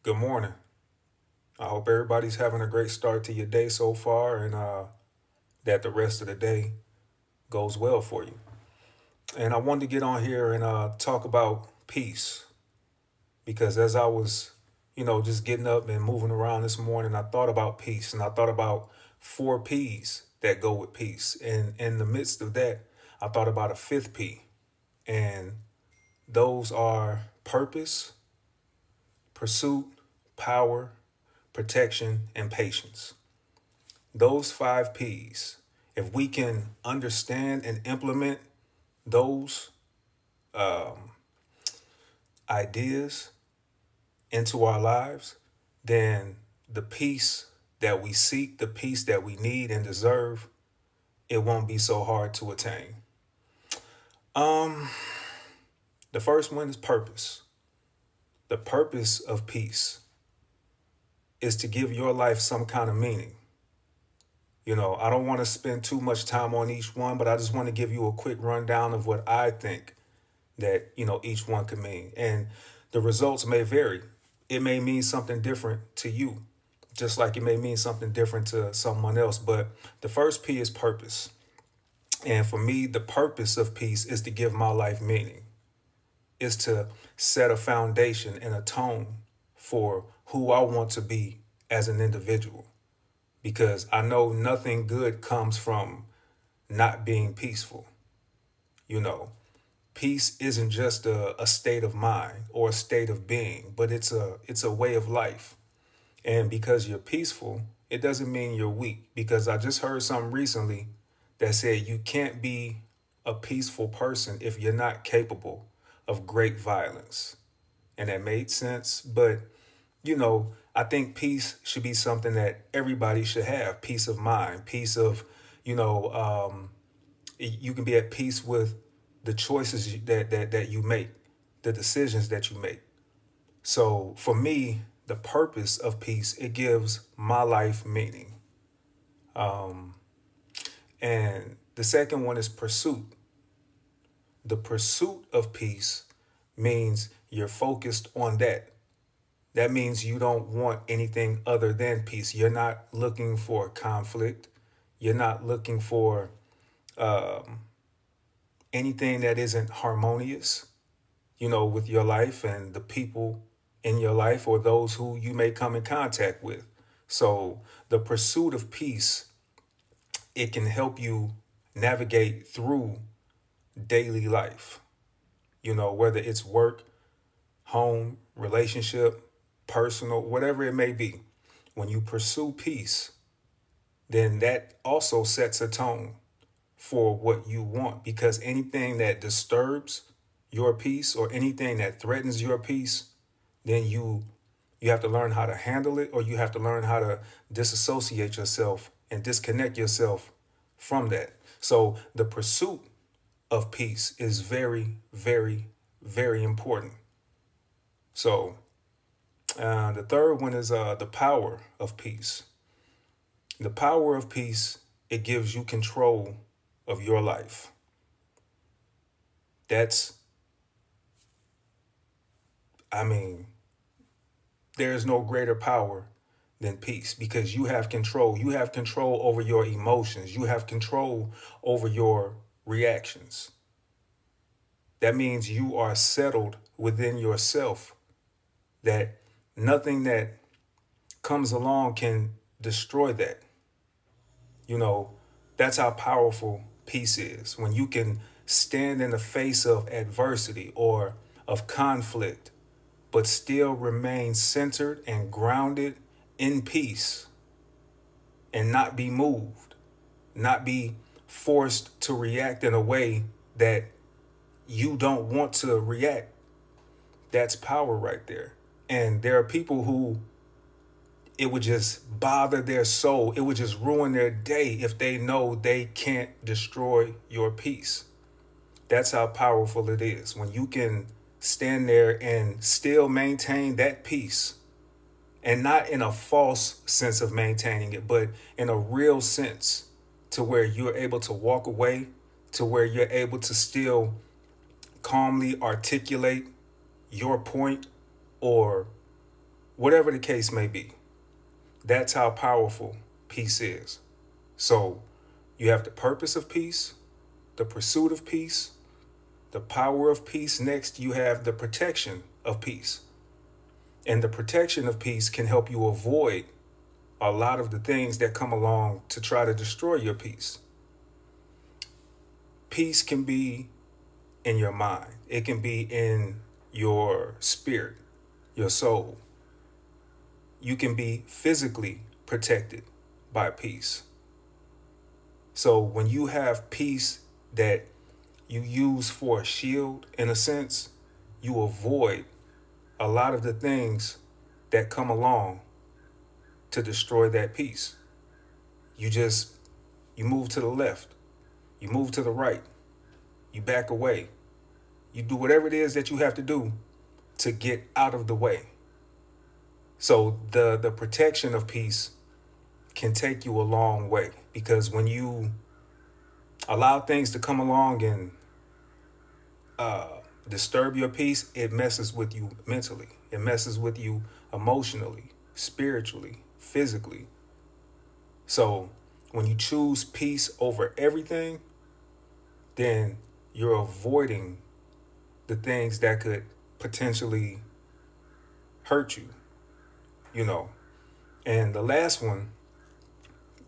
Good morning. I hope everybody's having a great start to your day so far and that the rest of the day goes well for you. And I wanted to get on here and talk about peace because as I was, just getting up and moving around this morning, I thought about peace and I thought about four P's that go with peace. And in the midst of that, I thought about a fifth P, and those are purpose, pursuit, power, protection, and patience. Those five P's, if we can understand and implement those um, ideas into our lives, then the peace that we seek, the peace that we need and deserve, it won't be so hard to attain. Um, the first one is purpose. The purpose of peace is to give your life some kind of meaning. I don't want to spend too much time on each one, but I just want to give you a quick rundown of what I think that, each one could mean. And the results may vary. It may mean something different to you, just like it may mean something different to someone else. But the first P is purpose. And for me, the purpose of peace is to give my life meaning, is to set a foundation and a tone for who I want to be as an individual. Because I know nothing good comes from not being peaceful. You know, peace isn't just a state of mind or a state of being, but it's a way of life. And because you're peaceful, it doesn't mean you're weak. Because I just heard something recently that said you can't be a peaceful person if you're not capable of great violence. And that made sense. But, I think peace should be something that everybody should have. Peace of mind, peace of, you know, you can be at peace with the choices that you make, the decisions that you make. So for me, the purpose of peace, it gives my life meaning. Um, and the second one is pursuit. The pursuit of peace means you're focused on that. That means you don't want anything other than peace. You're not looking for conflict. You're not looking for um, anything that isn't harmonious, with your life and the people in your life or those who you may come in contact with. So the pursuit of peace, it can help you navigate through daily life, whether it's work, home, relationship, personal, whatever it may be. When you pursue peace, then that also sets a tone for what you want, because anything that disturbs your peace or anything that threatens your peace, then you have to learn how to handle it, or you have to learn how to disassociate yourself and disconnect yourself from that. So the pursuit of peace is very, very, very important. So the third one is the power of peace. The power of peace, it gives you control of your life. That's, I mean, there's no greater power than peace, because you have control. You have control over your emotions. You have control over your reactions. That means you are settled within yourself, that nothing that comes along can destroy that. You know, that's how powerful peace is. When you can stand in the face of adversity or of conflict, but still remain centered and grounded in peace and not be moved, not be forced to react in a way that you don't want to react. That's power right there. And there are people who it would just bother their soul. It would just ruin their day if they know they can't destroy your peace. That's how powerful it is. When you can stand there and still maintain that peace, and not in a false sense of maintaining it, but in a real sense, to where you're able to walk away, to where you're able to still calmly articulate your point or whatever the case may be. That's how powerful peace is. So you have the purpose of peace, the pursuit of peace, the power of peace. Next, you have the protection of peace. And the protection of peace can help you avoid a lot of the things that come along to try to destroy your peace. Peace can be in your mind. It can be in your spirit, your soul. You can be physically protected by peace. So when you have peace that you use for a shield, in a sense, you avoid a lot of the things that come along to destroy that peace. You move to the left, you move to the right, you back away, you do whatever it is that you have to do to get out of the way. So the protection of peace can take you a long way, because when you allow things to come along and disturb your peace, it messes with you mentally. It messes with you emotionally, spiritually, physically. So when you choose peace over everything, then you're avoiding the things that could potentially hurt you, you know. And the last one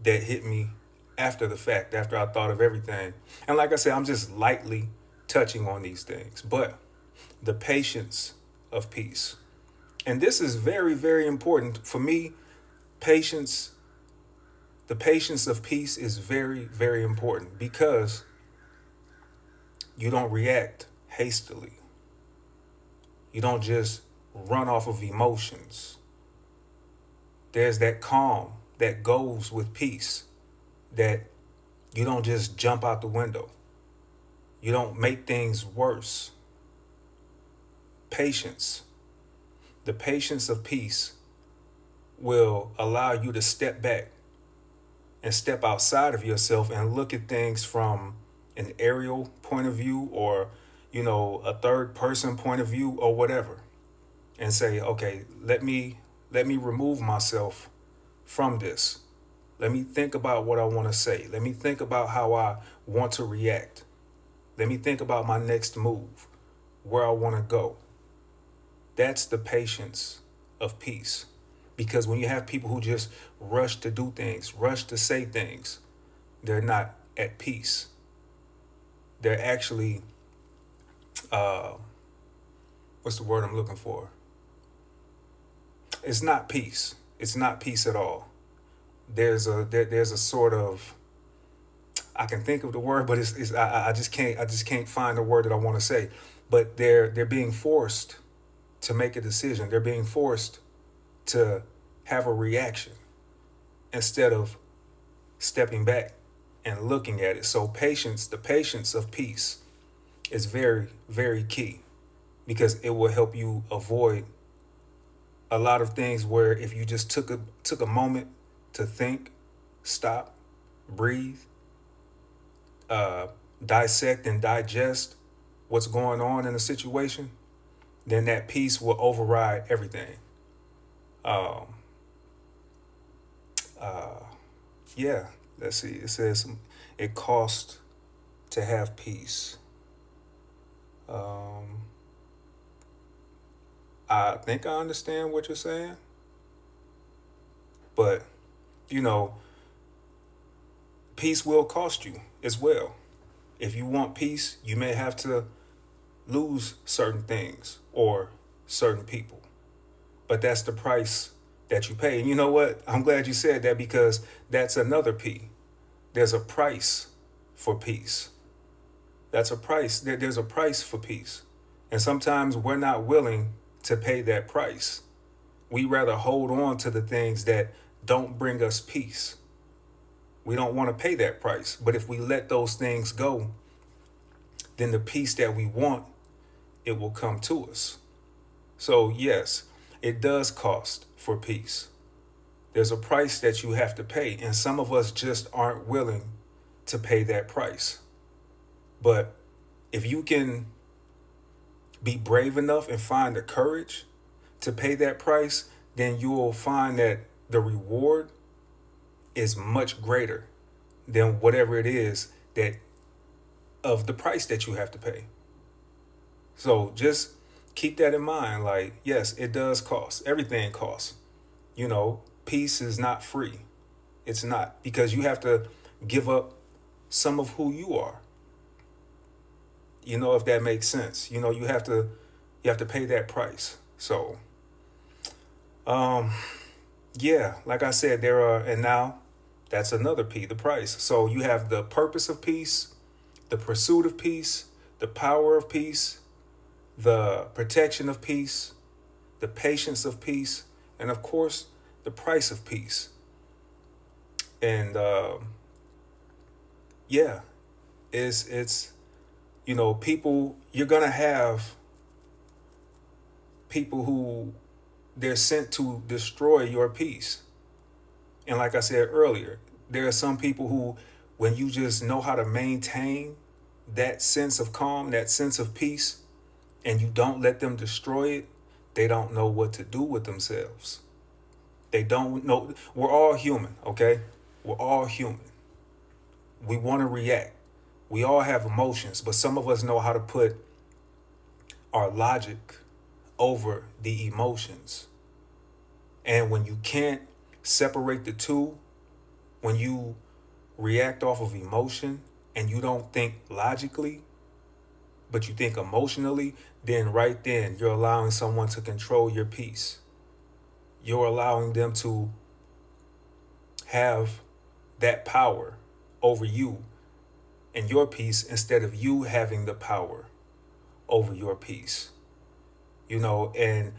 that hit me after the fact, after I thought of everything, and like I said, I'm just lightly touching on these things, but the patience of peace. And this is very, very important for me. The patience of peace is very, very important, because you don't react hastily. You don't just run off of emotions. There's that calm that goes with peace, that you don't just jump out the window. You don't make things worse. Patience. The patience of peace will allow you to step back and step outside of yourself and look at things from an aerial point of view, or, a third person point of view, or whatever, and say, okay, let me remove myself from this. Let me think about what I want to say. Let me think about how I want to react. Let me think about my next move, where I want to go. That's the patience of peace. Because when you have people who just rush to do things, rush to say things, they're not at peace. They're actually, what's the word I'm looking for? It's not peace. It's not peace at all. There's a sort of, I can think of the word, but I just can't find the word that I want to say. But they're being forced to make a decision. They're being forced to have a reaction instead of stepping back and looking at it. So the patience of peace is very, very key, because it will help you avoid a lot of things where if you just took a moment to think, stop, breathe, dissect and digest what's going on in a situation, then that peace will override everything. Yeah, let's see. It says it costs to have peace. I think I understand what you're saying, but peace will cost you as well. If you want peace, you may have to lose certain things or certain people, but that's the price that you pay. And you know what? I'm glad you said that, because that's another P. There's a price for peace. That's a price. There's a price for peace. And sometimes we're not willing to pay that price. We rather hold on to the things that don't bring us peace. We don't want to pay that price. But if we let those things go, then the peace that we want, it will come to us. So yes, it does cost for peace. There's a price that you have to pay, and some of us just aren't willing to pay that price. But if you can be brave enough and find the courage to pay that price, then you will find that the reward is much greater than whatever it is that of the price that you have to pay. So just keep that in mind. Like, yes, it does cost. Everything costs. Peace is not free. It's not, because you have to give up some of who you are. If that makes sense. You have to pay that price. So, yeah, like I said, and now that's another P, the price. So you have the purpose of peace, the pursuit of peace, the power of peace, the protection of peace, the patience of peace, and of course, the price of peace. And yeah, it's people. You're gonna have people who they're sent to destroy your peace. And like I said earlier, there are some people who, when you just know how to maintain that sense of calm, that sense of peace, and you don't let them destroy it, they don't know what to do with themselves. They don't know. We're all human, okay? We're all human. We want to react. We all have emotions, but some of us know how to put our logic over the emotions. And when you can't separate the two, when you react off of emotion and you don't think logically, but you think emotionally, then right then you're allowing someone to control your peace. You're allowing them to have that power over you and your peace instead of you having the power over your peace. And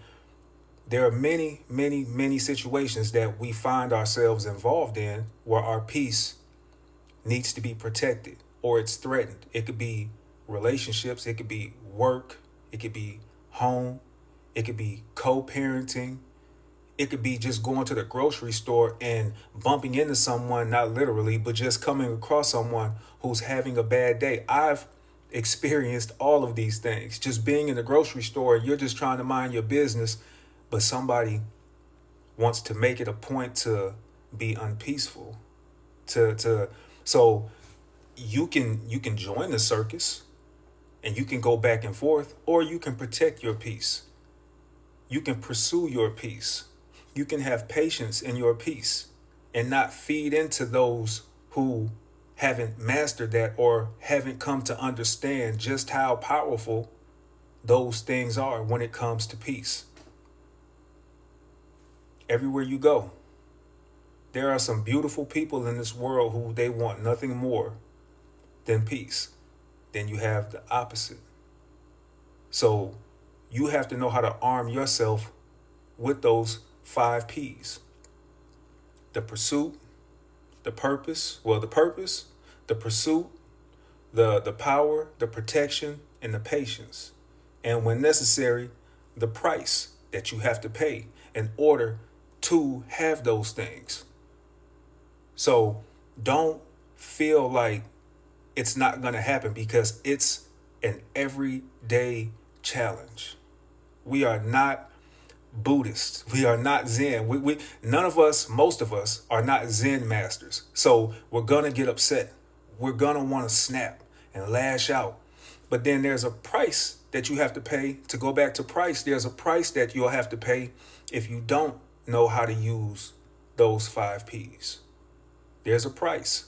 there are many, many, many situations that we find ourselves involved in where our peace needs to be protected or it's threatened. It could be relationships, it could be work, it could be home, it could be co-parenting, it could be just going to the grocery store and bumping into someone, not literally, but just coming across someone who's having a bad day. I've experienced all of these things. Just being in the grocery store, you're just trying to mind your business, but somebody wants to make it a point to be unpeaceful. So you can join the circus and you can go back and forth, or you can protect your peace. You can pursue your peace. You can have patience in your peace and not feed into those who haven't mastered that or haven't come to understand just how powerful those things are when it comes to peace. Everywhere you go, there are some beautiful people in this world who they want nothing more than peace. Then you have the opposite. So you have to know how to arm yourself with those 5 P's. The pursuit, the purpose, the pursuit, the power, the protection, and the patience. And when necessary, the price that you have to pay in order to have those things. So don't feel like it's not going to happen, because it's an everyday challenge. We are not Buddhists. We are not Zen. We none of us, most of us, are not Zen masters. So we're gonna get upset. We're gonna want to snap and lash out. But then there's a price that you have to pay. To go back to price, there's a price that you'll have to pay if you don't know how to use those 5 P's. There's a price.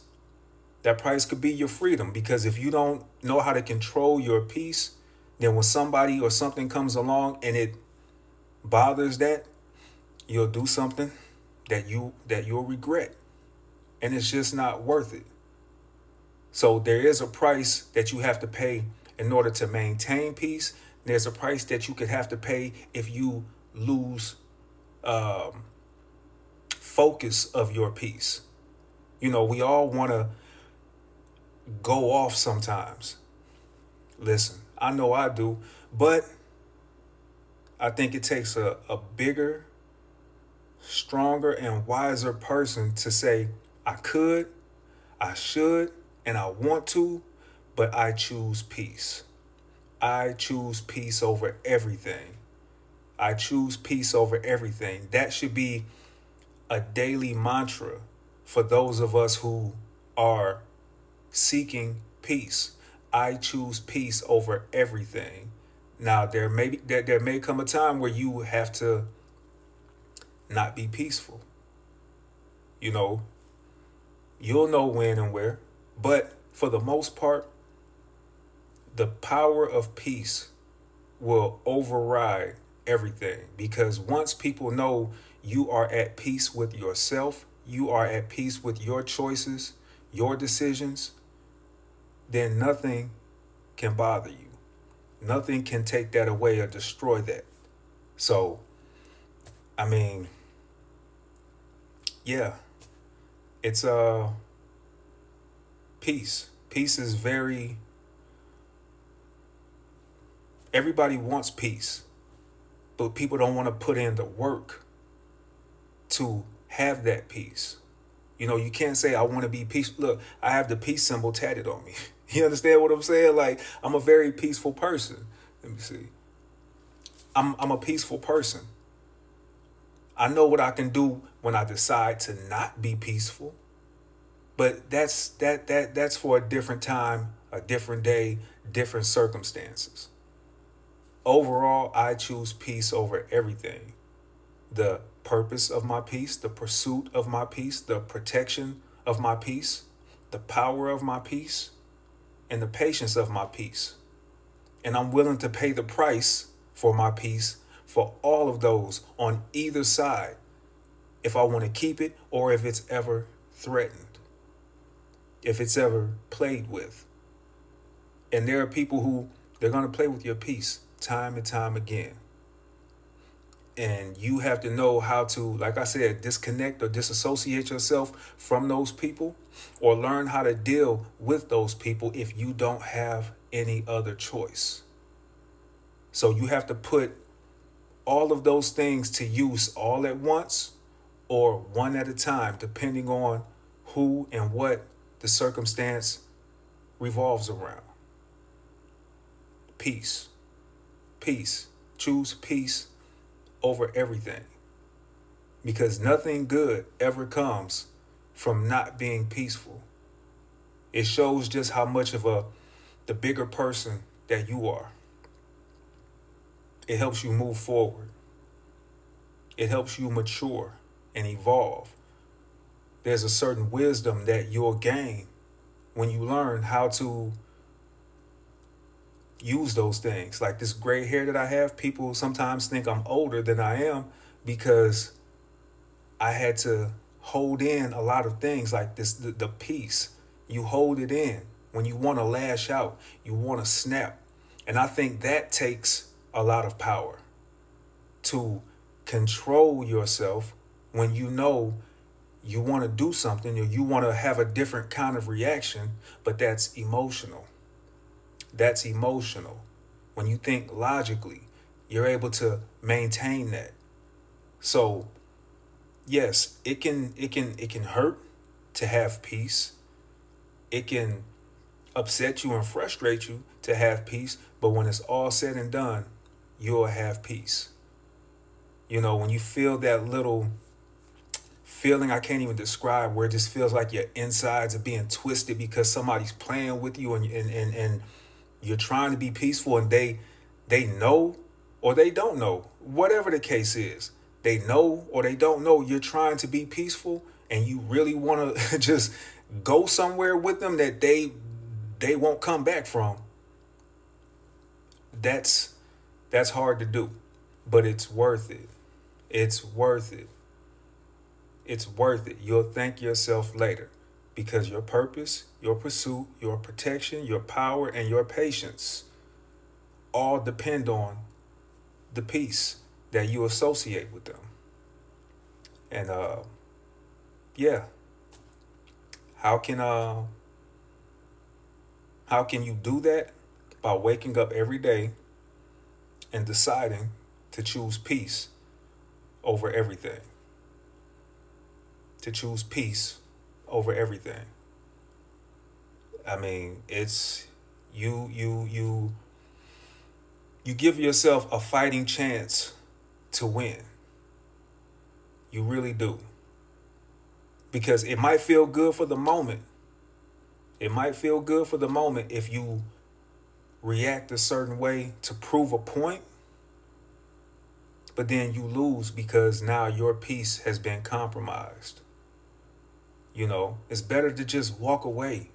That price could be your freedom, because if you don't know how to control your peace, then when somebody or something comes along and it bothers that, you'll do something that you'll regret, and it's just not worth it. So there is a price that you have to pay in order to maintain peace. There's a price that you could have to pay if you lose focus of your peace. We all want to go off sometimes. Listen, I know I do, but I think it takes a bigger, stronger, and wiser person to say, I could, I should, and I want to, but I choose peace. I choose peace over everything. I choose peace over everything. That should be a daily mantra for those of us who are seeking peace. I choose peace over everything. Now there may come a time where you have to not be peaceful. You know, you'll know when and where. But for the most part, the power of peace will override everything, because once people know you are at peace with yourself, you are at peace with your choices, your decisions, then nothing can bother you. Nothing can take that away or destroy that. So, I mean, yeah, it's peace. Peace is very, everybody wants peace, but people don't want to put in the work to have that peace. You know, you can't say I want to be peaceful. Look, I have the peace symbol tatted on me. You understand what I'm saying? Like, I'm a very peaceful person. Let me see. I'm a peaceful person. I know what I can do when I decide to not be peaceful. But that's for a different time, a different day, different circumstances. Overall, I choose peace over everything. The purpose of my peace, the pursuit of my peace, the protection of my peace, the power of my peace, and the patience of my peace. And I'm willing to pay the price for my peace for all of those on either side, if I want to keep it or if it's ever threatened, if it's ever played with. And there are people who, they're going to play with your peace time and time again. And you have to know how to, like I said, disconnect or disassociate yourself from those people, or learn how to deal with those people if you don't have any other choice. So you have to put all of those things to use all at once or one at a time, depending on who and what the circumstance revolves around. Peace. Peace. Choose peace over everything, because nothing good ever comes from not being peaceful. It shows just how much of the bigger person that you are. It helps you move forward. It helps you mature and evolve. There's a certain wisdom that you'll gain when you learn how to use those things. Like this gray hair that I have, people sometimes think I'm older than I am because I had to hold in a lot of things like this, the peace. You hold it in. When you want to lash out, you want to snap. And I think that takes a lot of power to control yourself when you know you want to do something or you want to have a different kind of reaction, but that's emotional. That's emotional. When you think logically, you're able to maintain that. So, yes, it can hurt to have peace. It can upset you and frustrate you to have peace, but when it's all said and done, you'll have peace. You know, when you feel that little feeling I can't even describe, where it just feels like your insides are being twisted because somebody's playing with you, and you're trying to be peaceful, and they know or they don't know, whatever the case is, they know or they don't know you're trying to be peaceful, and you really want to just go somewhere with them that they won't come back from. That's hard to do, but it's worth it. It's worth it. It's worth it. You'll thank yourself later, because your purpose, your pursuit, your protection, your power, and your patience all depend on the peace that you associate with them. And yeah, how can you do that? By waking up every day and deciding to choose peace over everything. To choose peace over everything. I mean, it's you give yourself a fighting chance to win. You really do. Because it might feel good for the moment. It might feel good for the moment if you react a certain way to prove a point, but then you lose because now your peace has been compromised. It's better to just walk away,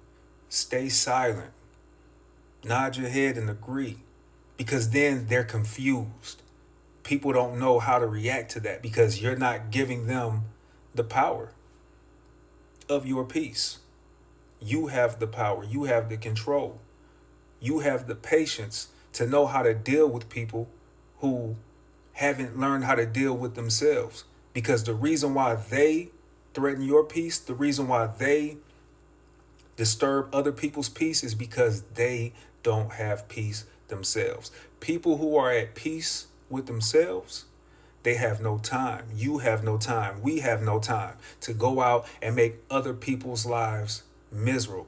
stay silent, nod your head and agree, because then they're confused. People don't know how to react to that because you're not giving them the power of your peace. You have the power. You have the control. You have the patience to know how to deal with people who haven't learned how to deal with themselves. Because the reason why they threaten your peace, the reason why they disturb other people's peace is because they don't have peace themselves. People who are at peace with themselves, they have no time. You have no time. We have no time to go out and make other people's lives miserable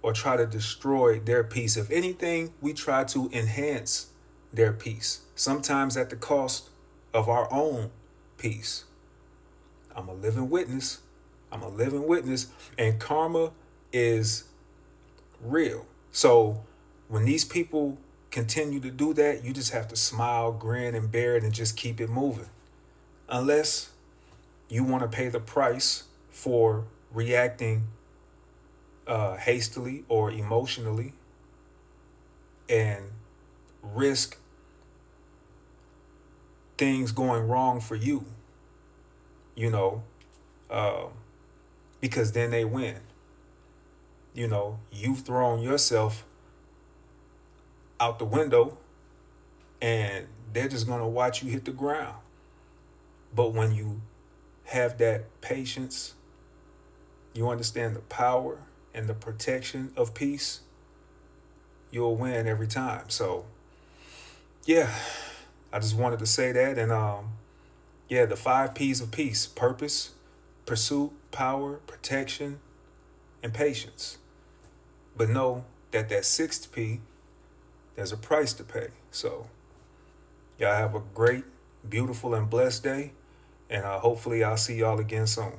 or try to destroy their peace. If anything, we try to enhance their peace, sometimes at the cost of our own peace. I'm a living witness. And karma is real. So when these people continue to do that, you just have to smile, grin, and bear it and just keep it moving. Unless you want to pay the price for reacting hastily or emotionally and risk things going wrong for you, because then they win. You've thrown yourself out the window and they're just going to watch you hit the ground. But when you have that patience, you understand the power and the protection of peace, you'll win every time. So, yeah, I just wanted to say that. And, the 5 P's of peace: purpose, pursuit, power, protection, and patience. But know that 6th P, there's a price to pay. So, y'all have a great, beautiful, and blessed day. And hopefully I'll see y'all again soon.